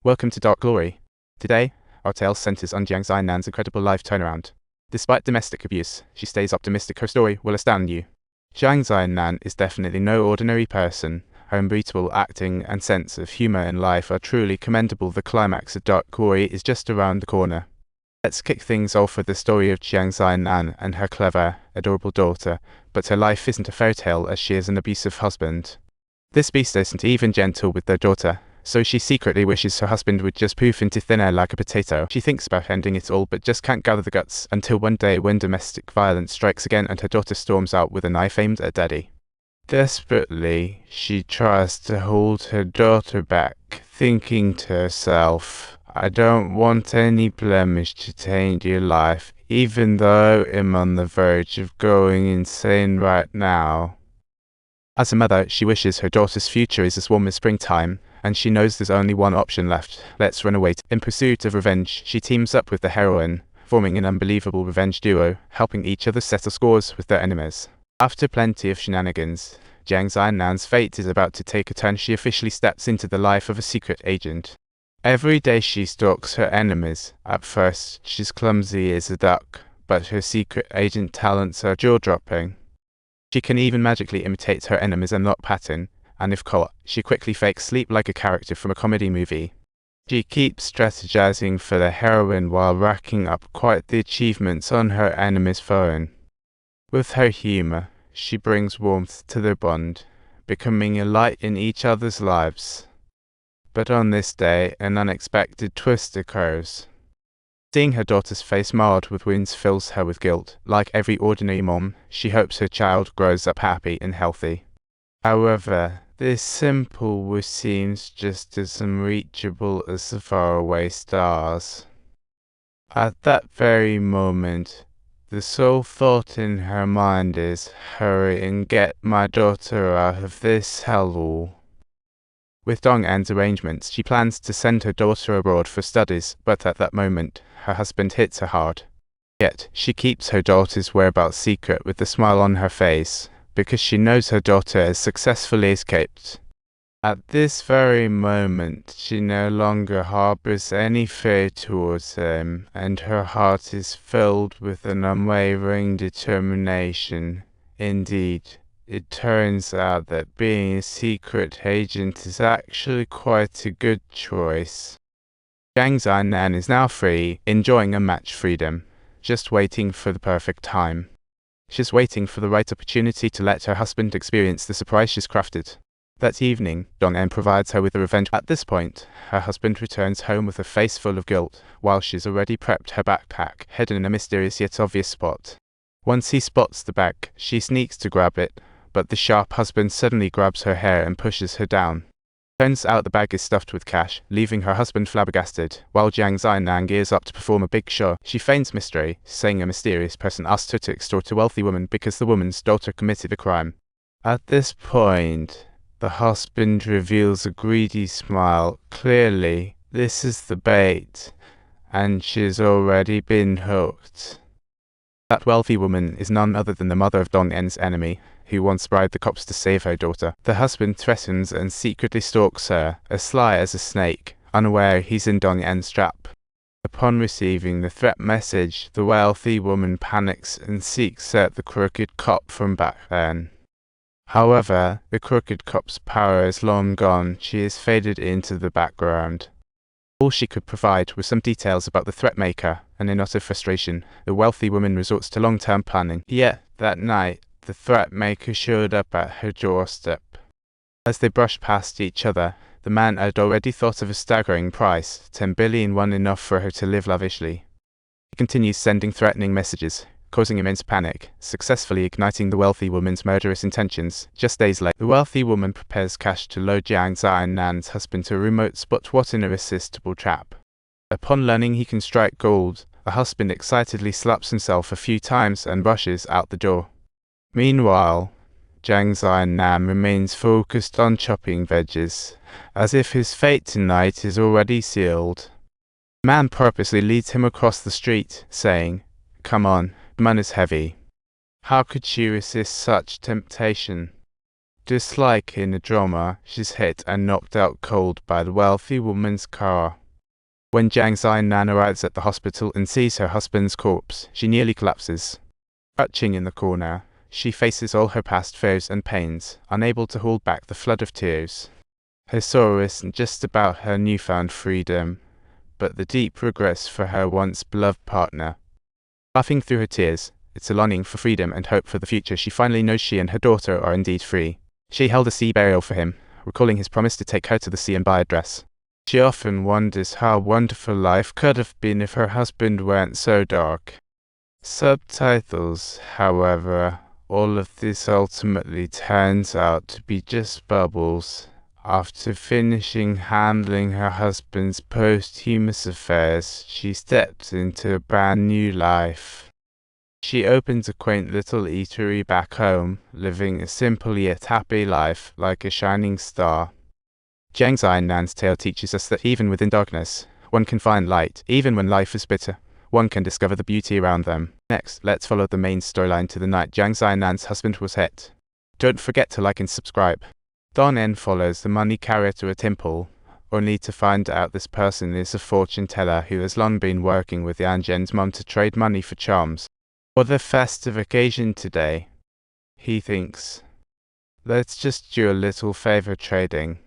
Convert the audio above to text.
Welcome to Dark Glory. Today, our tale centers on Jiang Xiannan's incredible life turnaround. Despite domestic abuse, she stays optimistic her story will astound you. Jiang Xiannan is definitely no ordinary person. Her unbeatable acting and sense of humor in life are truly commendable. The climax of Dark Glory is just around the corner. Let's kick things off with the story of Jiang Xiannan and her clever, adorable daughter, but her life isn't a fairy tale as she has an abusive husband. This beast isn't even gentle with their daughter, so she secretly wishes her husband would just poof into thin air like a potato. She thinks about ending it all but just can't gather the guts until one day when domestic violence strikes again and her daughter storms out with a knife aimed at Daddy. Desperately, she tries to hold her daughter back, thinking to herself, I don't want any blemish to taint your life, even though I'm on the verge of going insane right now. As a mother, she wishes her daughter's future is as warm as springtime, and she knows there's only one option left. Let's run away. In pursuit of revenge, she teams up with the heroine, forming an unbelievable revenge duo, helping each other settle scores with their enemies. After plenty of shenanigans, Jiang Xiannan's fate is about to take a turn. She officially steps into the life of a secret agent. Every day she stalks her enemies. At first, she's clumsy as a duck, but her secret agent talents are jaw-dropping. She can even magically imitate her enemies and not pattern, and if caught, she quickly fakes sleep like a character from a comedy movie. She keeps strategizing for the heroine while racking up quite the achievements on her enemy's phone. With her humor, she brings warmth to their bond, becoming a light in each other's lives. But on this day, an unexpected twist occurs. Seeing her daughter's face marred with wounds fills her with guilt. Like every ordinary mom, she hopes her child grows up happy and healthy. However, this simple wish seems just as unreachable as the faraway stars. At that very moment, the sole thought in her mind is, hurry and get my daughter out of this hellhole. With Dong An's arrangements, she plans to send her daughter abroad for studies, but at that moment, her husband hits her hard. Yet, she keeps her daughter's whereabouts secret with a smile on her face, because she knows her daughter has successfully escaped. At this very moment, she no longer harbors any fear towards him, and her heart is filled with an unwavering determination. Indeed, it turns out that being a secret agent is actually quite a good choice. Jiang Xiannan is now free, enjoying unmatched freedom, just waiting for the perfect time. She's waiting for the right opportunity to let her husband experience the surprise she's crafted. That evening, Dong En provides her with a revenge. At this point, her husband returns home with a face full of guilt, while she's already prepped her backpack, hidden in a mysterious yet obvious spot. Once he spots the bag, she sneaks to grab it, but the sharp husband suddenly grabs her hair and pushes her down. Turns out the bag is stuffed with cash, leaving her husband flabbergasted. While Jiang Xiannan gears up to perform a big show, she feigns mystery, saying a mysterious person asked her to extort a wealthy woman because the woman's daughter committed a crime. At this point, the husband reveals a greedy smile. Clearly, this is the bait, and she's already been hooked. That wealthy woman is none other than the mother of Dong En's enemy, who once bribed the cops to save her daughter. The husband threatens and secretly stalks her, as sly as a snake, unaware he's in Dong En's trap. Upon receiving the threat message, the wealthy woman panics and seeks out the crooked cop from back then. However, the crooked cop's power is long gone. She has faded into the background. All she could provide was some details about the threat maker, and in utter frustration, the wealthy woman resorts to long-term planning. Yet, that night, the threat maker showed up at her doorstep. As they brushed past each other, the man had already thought of a staggering price, 10 billion won, enough for her to live lavishly. He continues sending threatening messages, causing immense panic, successfully igniting the wealthy woman's murderous intentions. Just days later, the wealthy woman prepares cash to lure Jiang Xiannan's husband to a remote spot. What an irresistible trap. Upon learning he can strike gold, the husband excitedly slaps himself a few times and rushes out the door. Meanwhile, Jiang Xiannan remains focused on chopping veggies, as if his fate tonight is already sealed. The man purposely leads him across the street, saying, "Come on, the man is heavy." How could she resist such temptation? Just like in a drama, she's hit and knocked out cold by the wealthy woman's car. When Jiang Xiannan arrives at the hospital and sees her husband's corpse, she nearly collapses. Crouching in the corner, she faces all her past fears and pains, unable to hold back the flood of tears. Her sorrow isn't just about her newfound freedom, but the deep regrets for her once beloved partner. Laughing through her tears, it's a longing for freedom and hope for the future. She finally knows she and her daughter are indeed free. She held a sea burial for him, recalling his promise to take her to the sea and buy a dress. She often wonders how wonderful life could have been if her husband weren't so dark. Subtitles, however, all of this ultimately turns out to be just bubbles. After finishing handling her husband's posthumous affairs, she steps into a brand new life. She opens a quaint little eatery back home, living a simple yet happy life, like a shining star. Jiang Xiannan's tale teaches us that even within darkness, one can find light. Even when life is bitter, one can discover the beauty around them. Next, let's follow the main storyline to the night Jiang Xiannan's husband was hit. Don't forget to like and subscribe. Don follows the money carrier to a temple, only to find out this person is a fortune teller who has long been working with Yanzhen's mom to trade money for charms. For the festive occasion today, he thinks, let's just do a little favor trading.